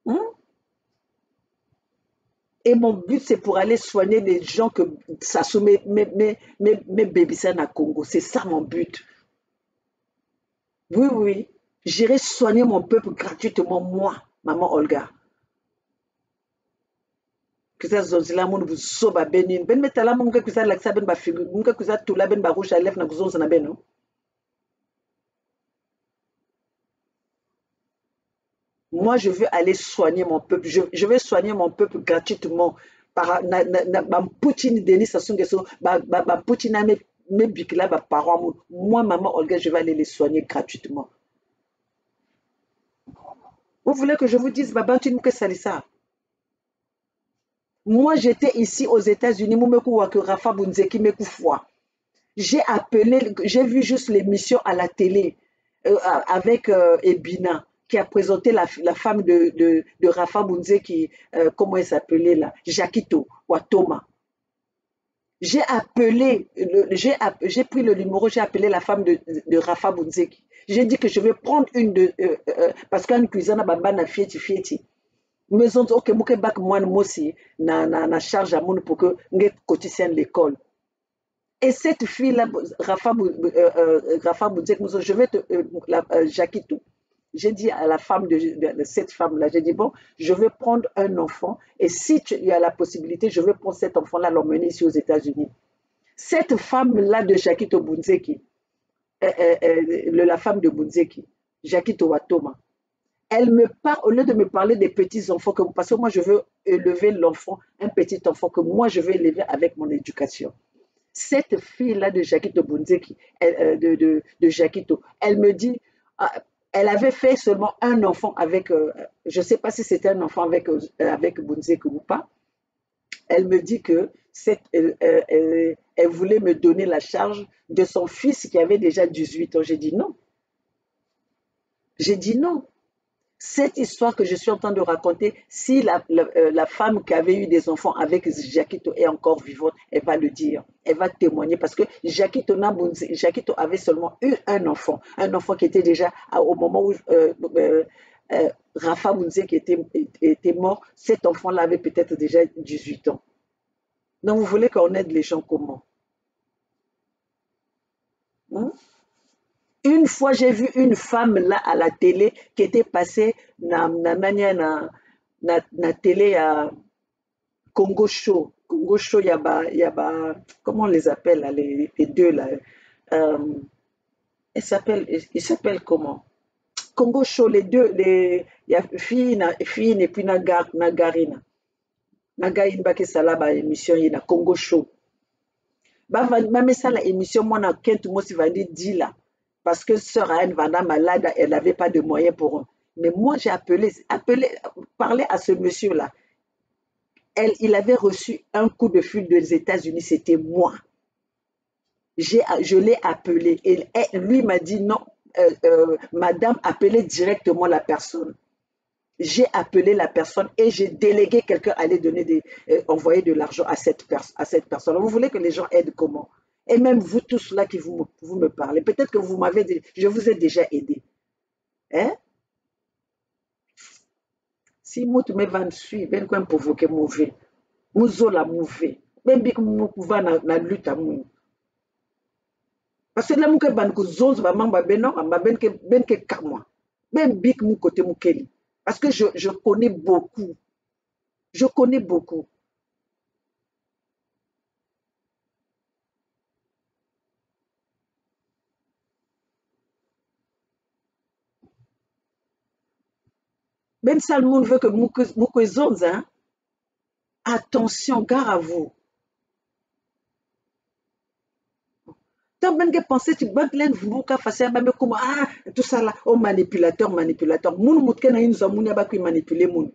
A: Hein? Et mon but, c'est pour aller soigner les gens que ça soumet mes bébés à Congo. C'est ça mon but. Oui, oui. J'irai soigner mon peuple gratuitement, moi, maman Olga. Kuza zonzila mun bu so ba benin ben metala mun ka kuza laksa ben ba figu mun ka kuza tula ben ba rouge à lèvres na kuzonza na beno. Moi je veux aller soigner mon peuple, je vais soigner mon peuple gratuitement par ba poutine denis sasunge so ba poutine na me bikila ba parents moi maman Olga je vais aller les soigner gratuitement. Vous voulez que je vous dise baba tu nous que salisa. Moi j'étais ici aux États-Unis mumeku wa que Rafa Bunzeki mekufwa. J'ai vu juste l'émission à la télé avec Ebina qui a présenté la femme de Rafa Bunze qui, comment elle s'appelait là, Jakito Watoma. J'ai appelé, j'ai pris le numéro, j'ai appelé la femme de Rafa Bunzeki. J'ai dit que je vais prendre une de, parce qu'en cuisine, baba na fieti fieti. Maison, ok, mouke bak moi aussi, na charge à mon pour que nge quotidien l'école. Et cette fille-là, Rafa Boudjek Mousso, je vais te. Jakitou. J'ai dit à la femme de cette femme-là, j'ai dit, bon, je vais prendre un enfant et si tu y a la possibilité, je vais prendre cet enfant-là, l'emmener ici aux États-Unis. Cette femme-là de Jakito Bunzeki, la femme de Bunzeki, Jakito Watoma, elle me parle, au lieu de me parler des petits-enfants, parce que moi, je veux élever l'enfant, un petit enfant que moi, je veux élever avec mon éducation. Cette fille-là de Jakito Bunzeki, de Jakito, elle me dit, elle avait fait seulement un enfant avec, je ne sais pas si c'était un enfant avec Bunzeki ou pas. Elle me dit que elle voulait me donner la charge de son fils qui avait déjà 18 ans. J'ai dit non. J'ai dit non. Cette histoire que je suis en train de raconter, si la femme qui avait eu des enfants avec Jakito est encore vivante, elle va le dire, elle va témoigner parce que Jakito avait seulement eu un enfant qui était déjà au moment où Rafa Bunze qui était mort, cet enfant-là avait peut-être déjà 18 ans. Donc vous voulez qu'on aide les gens comment? Hein? Une fois, j'ai vu une femme là à la télé qui était passée na télé à Congo Show. Congo Show, comment on les appelle là, les deux là? Euh, ils s'appellent comment? Congo Show, les deux, il y a fille et puis Nagarina. Nagarina Baki Salaba émission, il y a Congo Show. Même ça, la émission, moi, na Kent Mosi Vandi dit là. Parce que sœur Anne Vanda malade, elle n'avait pas de moyens pour eux. Mais moi, j'ai parlé à ce monsieur-là. Il avait reçu un coup de fil des États-Unis, c'était moi. Je l'ai appelé. Et lui m'a dit non, madame, appelez directement la personne. J'ai appelé la personne et j'ai délégué quelqu'un à aller envoyer de l'argent à cette personne. Vous voulez que les gens aident comment? Et même vous tous là qui vous me parlez, peut-être que je vous ai déjà aidé. Hein? Si vous me suivre, ben quoi provoquer mauvais, la mauvais, ben bik mou va na lutte à mou. Parce que là mou ke ban ko zonz ba mamba beno, ba ben ke kamwa. Ben bik mou côté mou keli. Parce que je connais beaucoup. Je connais beaucoup. Ben Salmoun veut que Moukou hein? Attention, gare à vous. Tant ben que penser tu bats l'un vous ka faire ben comme ah tout ça là oh manipulateur moun moutke na une zamounia ba qui manipuler moun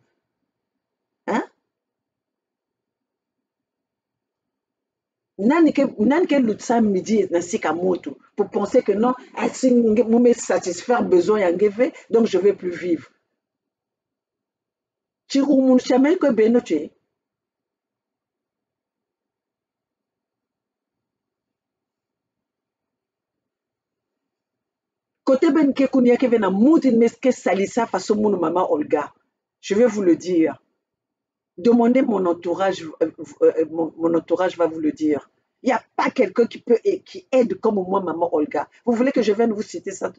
A: hein nani ke lutsa midi na sika moto pour penser que non si me satisfaire besoin yangeve donc je vais plus vivre chiru moun chamel ko beno tu côté ben ke kunia ke vena moudi meske salisa façon moun maman Olga je vais vous le dire. Demandez mon entourage va vous le dire. Il n'y a pas quelqu'un qui aide comme moi, maman Olga. Vous voulez que je vienne vous citer ça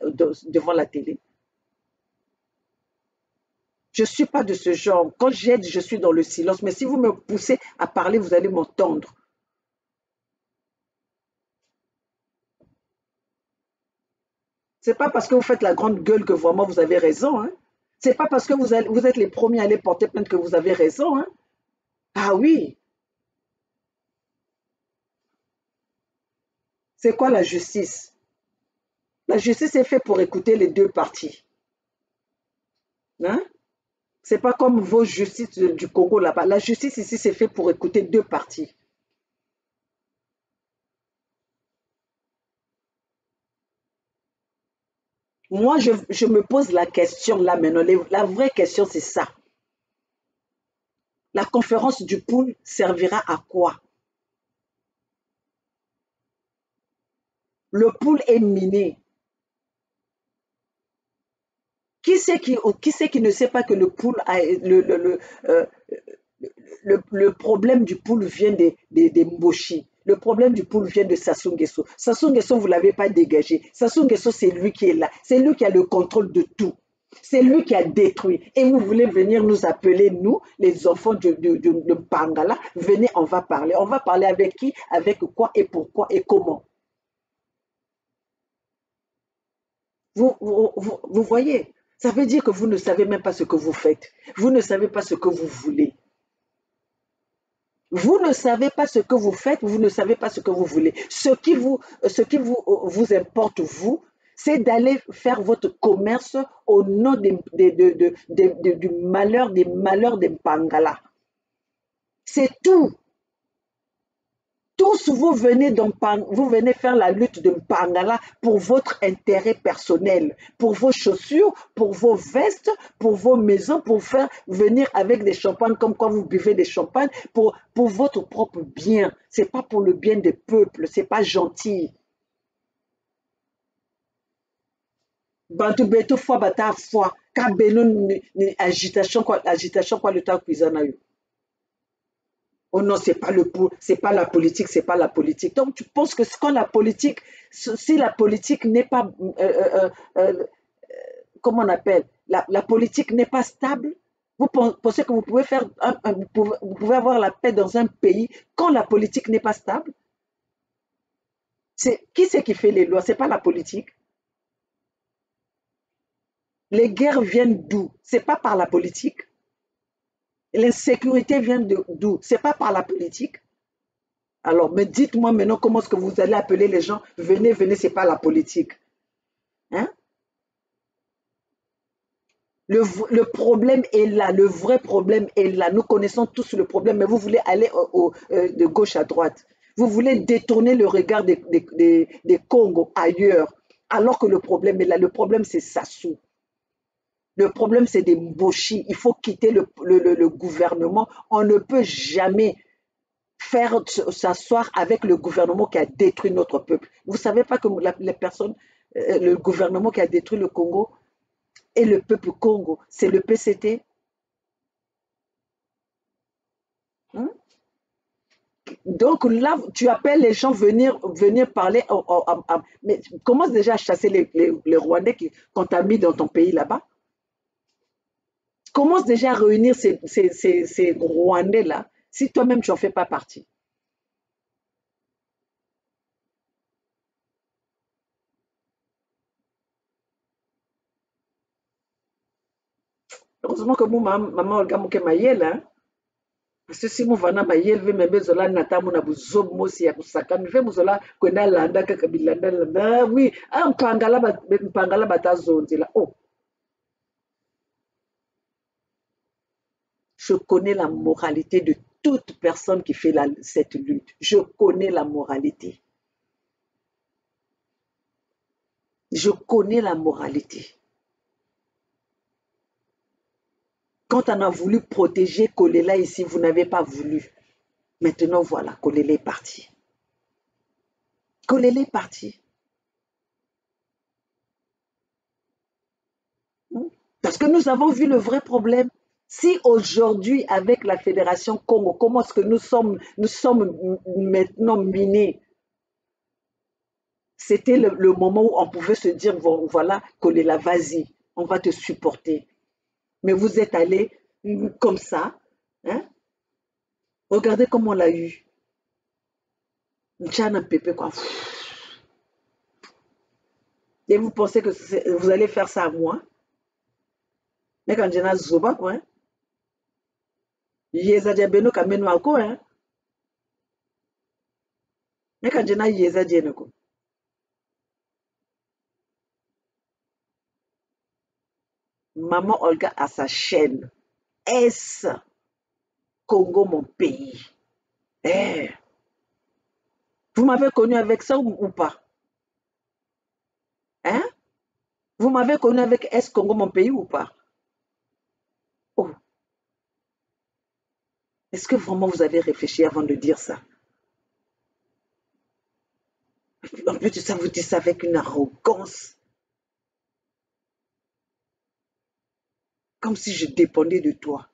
A: devant la télé? Je ne suis pas de ce genre. Quand j'aide, je suis dans le silence. Mais si vous me poussez à parler, vous allez m'entendre. Ce n'est pas parce que vous faites la grande gueule que vraiment vous avez raison. Hein? Ce n'est pas parce que vous êtes les premiers à aller porter plainte que vous avez raison. Hein? Ah oui. C'est quoi la justice? La justice est faite pour écouter les deux parties. Hein? C'est pas comme vos justices du Congo là-bas. La justice ici, c'est fait pour écouter deux parties. Moi, je me pose la question là maintenant. La vraie question, c'est ça. La conférence du pool servira à quoi? Le pool est miné. Qui c'est qui ne sait pas que le pool a le problème du pool vient des Mboshi. Le problème du pool vient de Sassou Nguesso. Sassou Nguesso, vous ne l'avez pas dégagé. Sassou Nguesso, c'est lui qui est là. C'est lui qui a le contrôle de tout. C'est lui qui a détruit. Et vous voulez venir nous appeler, nous, les enfants de Pangala. Venez, on va parler. On va parler avec qui, avec quoi et pourquoi et comment. Vous voyez, ça veut dire que vous ne savez même pas ce que vous faites. Vous ne savez pas ce que vous voulez. Vous ne savez pas ce que vous faites, vous ne savez pas ce que vous voulez. Ce qui vous importe, vous, c'est d'aller faire votre commerce au nom du malheur, des malheurs des Pangala. C'est tout. Tous vous venez faire la lutte de Pangala pour votre intérêt personnel, pour vos chaussures, pour vos vestes, pour vos maisons, pour faire venir avec des champagnes comme quand vous buvez des champagnes, pour votre propre bien. Ce n'est pas pour le bien des peuples, ce n'est pas gentil. Bantu beto fois bata fois, ka beno ni agitation quoi le temps cuisine. Oh non, c'est pas la politique, c'est pas la politique. Donc tu penses que quand la politique, si la politique n'est pas, comment on appelle, la politique n'est pas stable, vous pensez que vous pouvez faire, vous pouvez avoir la paix dans un pays quand la politique n'est pas stable? Qui c'est qui fait les lois? C'est pas la politique. Les guerres viennent d'où? C'est pas par la politique. L'insécurité vient d'où? C'est pas par la politique. Alors, mais dites-moi maintenant comment est-ce que vous allez appeler les gens? Venez, venez, c'est pas la politique. Hein? Le problème est là, le vrai problème est là. Nous connaissons tous le problème, mais vous voulez aller de gauche à droite. Vous voulez détourner le regard des Congos ailleurs, alors que le problème est là. Le problème, c'est Sassou. Le problème, c'est des Mboshi. Il faut quitter le gouvernement. On ne peut jamais faire s'asseoir avec le gouvernement qui a détruit notre peuple. Vous ne savez pas que les personnes, le gouvernement qui a détruit le Congo et le peuple Congo, c'est le PCT. Hein? Donc là, tu appelles les gens venir parler. Mais commence déjà à chasser les Rwandais qu'on t'a mis dans ton pays là-bas. Commence déjà à réunir ces Rwandais-là, si toi-même tu n'en fais pas partie. Heureusement que mon maman Olga mouke mayel, hein. Parce que si mon vana mayel veut me bezola nata mon abuzob mosi ya kusaka me veut bezola kwenda landa kaka bilanda landa oui ah mpangala batazondi là oh je connais la moralité de toute personne qui fait cette lutte je connais la moralité je connais la moralité. Quand on a voulu protéger Kolela ici, vous n'avez pas voulu. Maintenant, voilà, Kolela est parti. Kolela est parti. Parce que nous avons vu le vrai problème. Si aujourd'hui, avec la Fédération Congo, comment est-ce que nous sommes maintenant minés? C'était le moment où on pouvait se dire, bon, voilà, Kolela, vas-y, on va te supporter. Mais vous êtes allés comme ça. Hein? Regardez comment on l'a eu. Tchana Pépé, quoi. Et vous pensez que vous allez faire ça à moi? Mais quand j'ai zoba, quoi. Yeza diabeno kameno ako, hein. Mais quand j'ai yeza dienoko. Maman Olga a sa chaîne. S. Congo, mon pays. Eh. Vous m'avez connu avec ça ou pas? Hein? Vous m'avez connu avec S. Congo, mon pays ou pas? Oh. Est-ce que vraiment vous avez réfléchi avant de dire ça? En plus de ça, vous dites ça avec une arrogance. Comme si je dépendais de toi.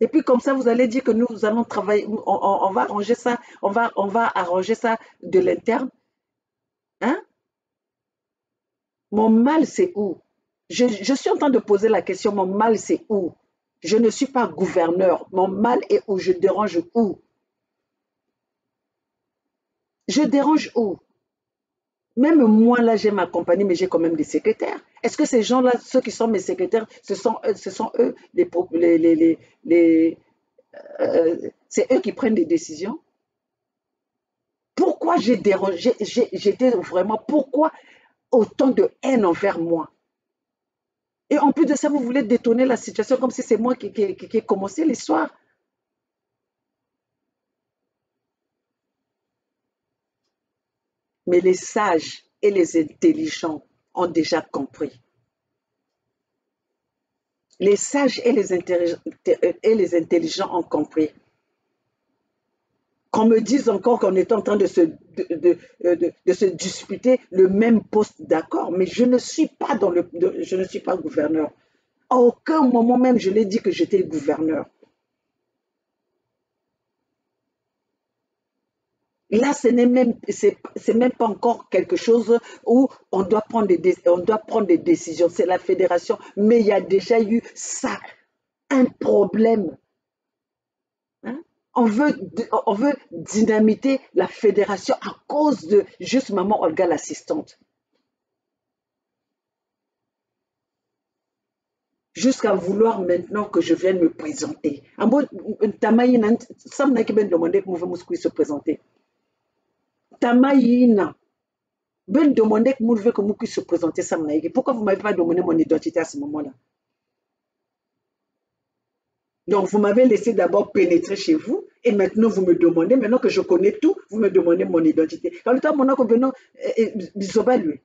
A: Et puis comme ça, vous allez dire que nous allons travailler, on va arranger ça, on va arranger ça de l'interne. Hein? Mon mal, c'est où? Je suis en train de poser la question, mon mal, c'est où? Je ne suis pas gouverneur. Mon mal est où? Je dérange où? Je dérange où? Même moi, là, j'ai ma compagnie, mais j'ai quand même des secrétaires. Est-ce que ces gens-là, ceux qui sont mes secrétaires, ce sont eux, c'est eux qui prennent des décisions? Pourquoi j'ai dérangé, j'étais vraiment, pourquoi autant de haine envers moi? Et en plus de ça, vous voulez détourner la situation comme si c'est moi qui ai commencé l'histoire. Mais les sages et les intelligents ont déjà compris. Les sages et les intelligents ont compris. Qu'on me dise encore qu'on est en train de se disputer le même poste, d'accord, mais je ne suis pas je ne suis pas gouverneur. À aucun moment même je l'ai dit que j'étais gouverneur. Là, c'est même pas encore quelque chose où on doit prendre des décisions. C'est la fédération, mais il y a déjà eu ça, un problème. Hein? On veut dynamiter la fédération à cause de juste maman Olga l'assistante. Jusqu'à vouloir maintenant que je vienne me présenter. Tamaïna, ça m'a demandé que je puisse se présenter. Tamaïna, ben demander que je puisse se présenter. Pourquoi vous ne m'avez pas demandé mon identité à ce moment-là? Donc, vous m'avez laissé d'abord pénétrer chez vous et maintenant, vous me demandez, maintenant que je connais tout, vous me demandez mon identité. Quand le temps, mon oncle venant, lui.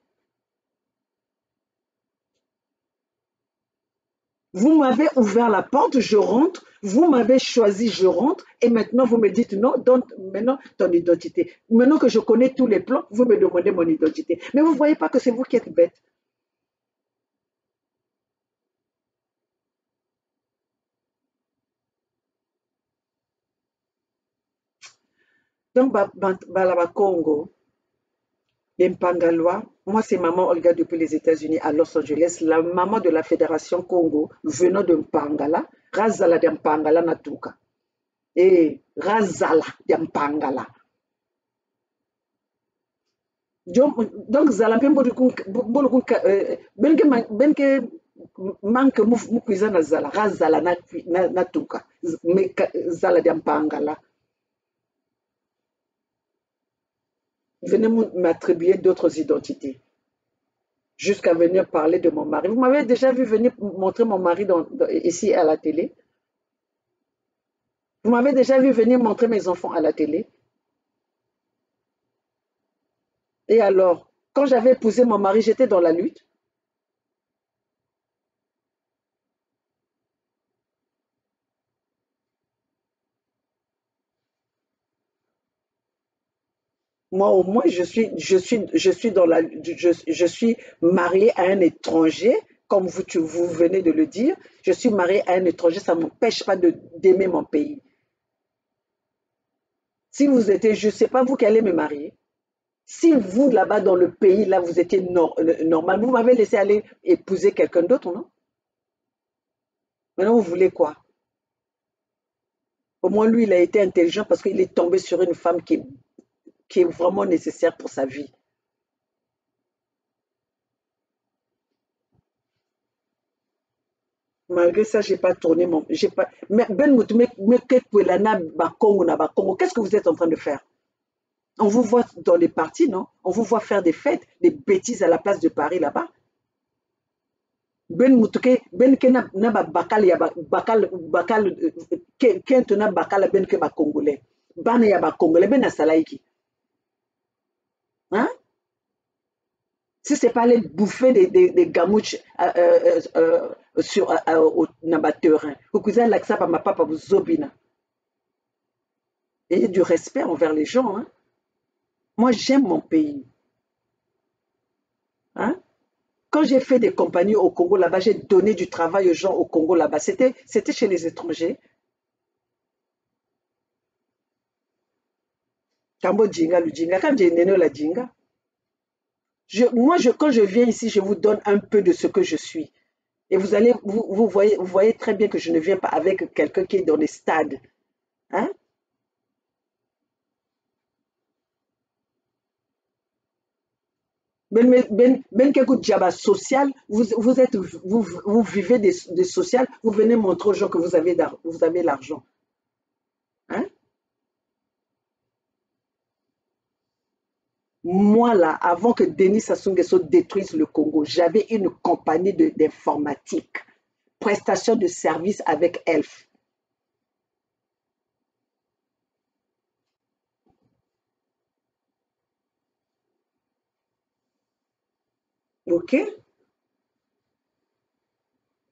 A: Vous m'avez ouvert la porte, je rentre, vous m'avez choisi, je rentre, et maintenant vous me dites non, donne maintenant ton identité. Maintenant que je connais tous les plans, vous me demandez mon identité. Mais vous ne voyez pas que c'est vous qui êtes bête. Donc, Balaba Congo, les Mpangalois, moi c'est maman Olga depuis les États-Unis à Los Angeles, la maman de la Fédération Congo venant de Mpangala, Razala de Mpangala Natuka. Et Razala de Mpangala. Donc zala mpe mboluku benke manque mu kuiza na zala ga zala na tuka zala dia mpangala. Venez m'attribuer d'autres identités jusqu'à venir parler de mon mari. Vous m'avez déjà vu venir montrer mon mari ici à la télé. Vous m'avez déjà vu venir montrer mes enfants à la télé. Et alors, quand j'avais épousé mon mari, j'étais dans la lutte. Moi, au moins, je suis mariée à un étranger, comme vous venez de le dire. Je suis mariée à un étranger, ça ne m'empêche pas d'aimer mon pays. Si vous étiez, je ne sais pas vous qui allez me marier. Si vous, là-bas, dans le pays, là, vous étiez normal, vous m'avez laissé aller épouser quelqu'un d'autre, non? Maintenant, vous voulez quoi? Au moins, lui, il a été intelligent parce qu'il est tombé sur une femme qui est vraiment nécessaire pour sa vie. Malgré ça, j'ai pas tourné mon. J'ai pas. Mais Ben Moutou, qu'est-ce que vous êtes en train de faire? On vous voit dans les parties, non? On vous voit faire des fêtes, des bêtises à la place de Paris là-bas. Ben Moutouke, Ben Kena ba bakal ya bakal kent na bakal Ben ke ba Congolais. Bana ya ba Congolais Ben asalaiki. Hein? Si c'est pas aller bouffer des gamouches sur au terrain. Vous cousin l'accès à ma papa vous zobina. Ayez du respect envers les gens. Hein? Moi, j'aime mon pays. Hein? Quand j'ai fait des compagnies au Congo là-bas, j'ai donné du travail aux gens au Congo là-bas. C'était chez les étrangers. Kambo Djinga, le Djinga, quand j'ai néné la Djinga. Quand je viens ici, je vous donne un peu de ce que je suis. Et vous voyez très bien que je ne viens pas avec quelqu'un qui est dans les stades. Hein? Kekou Djaba social, vous vivez des sociales, vous venez montrer aux gens que vous avez l'argent. Hein? Moi, là, avant que Denis Sassou Nguesso détruise le Congo, j'avais une compagnie d'informatique, prestation de services avec Elf. OK?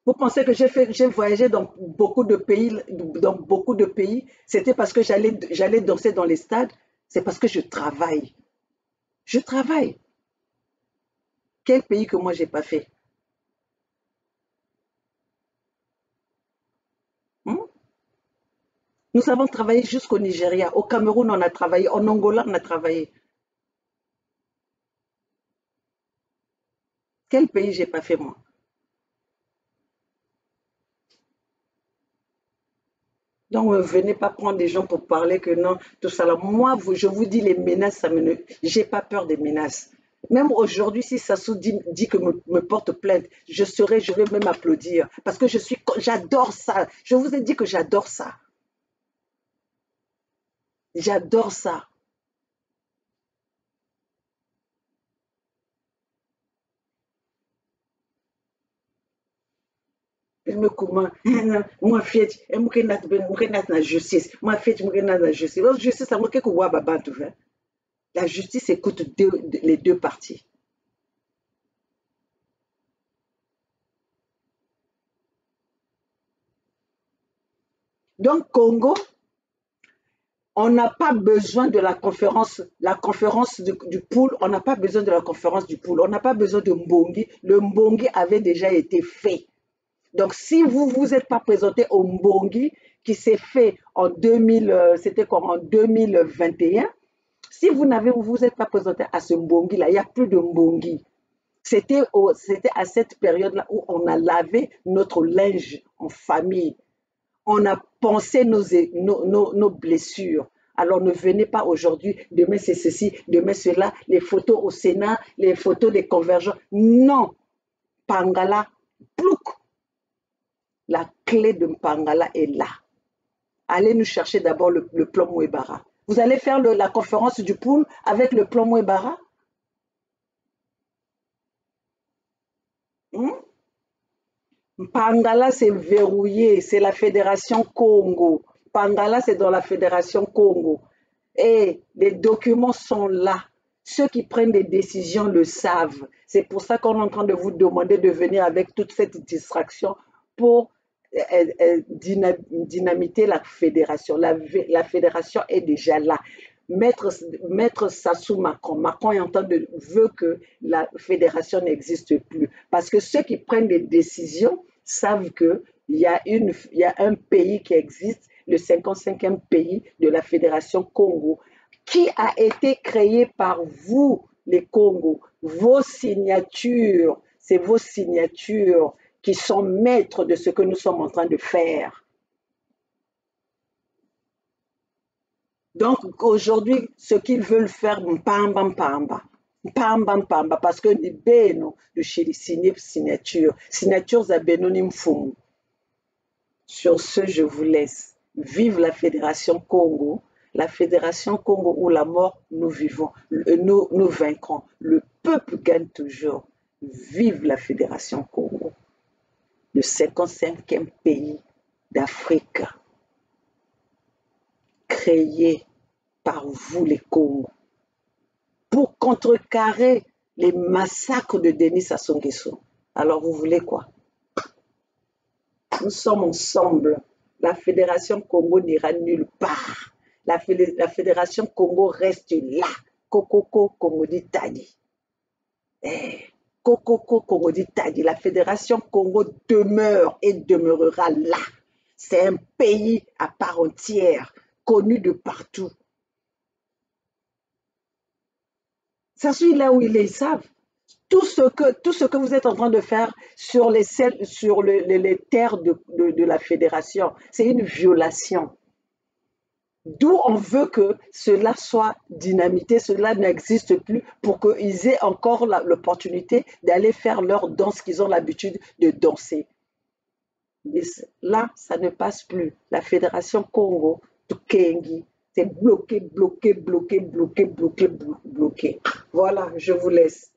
A: Vous pensez que j'ai voyagé dans beaucoup de pays, c'était parce que j'allais danser dans les stades, c'est parce que je travaille. Je travaille. Quel pays que moi j'ai pas fait? Hmm? Nous avons travaillé jusqu'au Nigeria, au Cameroun on a travaillé, en Angola on a travaillé. Quel pays j'ai pas fait moi? Donc, venez pas prendre des gens pour parler que non, tout ça là. Moi, je vous dis, les menaces, j'ai pas peur des menaces. Même aujourd'hui, si Sassou dit que me porte plainte, je vais même applaudir. Parce que j'adore ça. Je vous ai dit que j'adore ça. J'adore ça. Il me comment, moi, fiet, na justice. Moi, fiet, na justice. La justice, ça m'a que la justice écoute les deux parties. Donc, Congo, on n'a pas besoin de la conférence du pool, on n'a pas besoin de la conférence du pool, on n'a pas besoin de Mbongi. Le Mbongi avait déjà été fait. Donc, si vous ne vous êtes pas présenté au Mbongi qui s'est fait en 2000, c'était comme en 2021, si vous êtes pas présenté à ce Mbongi-là, il n'y a plus de Mbongi. C'était à cette période-là où on a lavé notre linge en famille. On a pensé nos blessures. Alors ne venez pas aujourd'hui, demain c'est ceci, demain cela, les photos au Sénat, les photos des convergents. Non, Pangala, plouk, la clé de Pangala est là. Allez nous chercher d'abord le plan Mouebara. Vous allez faire la conférence du pool avec le plan Mouebara? Pangala, c'est verrouillé, c'est la Fédération Congo. Pangala, c'est dans la Fédération Congo. Et les documents sont là. Ceux qui prennent des décisions le savent. C'est pour ça qu'on est en train de vous demander de venir avec toute cette distraction pour dynamiter la fédération. La fédération est déjà là. Maître Sassou Macron veut que la fédération n'existe plus. Parce que ceux qui prennent des décisions savent qu'il y a un pays qui existe, le 55e pays de la Fédération Congo, qui a été créé par vous, les Congos. Vos signatures, c'est vos signatures qui sont maîtres de ce que nous sommes en train de faire. Donc aujourd'hui, ce qu'ils veulent faire, parce que ni beno de chez les signatures à Benonim Fumu. Sur ce, je vous laisse. Vive la Fédération Congo où la mort, nous vivons, nous vaincrons. Le peuple gagne toujours. Vive la Fédération Congo, le 55e pays d'Afrique, créé par vous les Congos, pour contrecarrer les massacres de Denis Sassou Nguesso. Alors vous voulez quoi? Nous sommes ensemble. La Fédération Congo n'ira nulle part. La Fédération Congo reste là. Kokoko Kongodi Tadi. Kokoko Kongodi Tadi. La Fédération Congo demeure et demeurera là. C'est un pays à part entière, connu de partout. Ça suit là où ils savent. Tout ce que vous êtes en train de faire sur les terres de la fédération, c'est une violation. D'où on veut que cela soit dynamité, cela n'existe plus pour qu'ils aient encore l'opportunité d'aller faire leur danse qu'ils ont l'habitude de danser. Mais là, ça ne passe plus. La fédération Congo, Tukengi, c'est bloqué. Voilà, je vous laisse.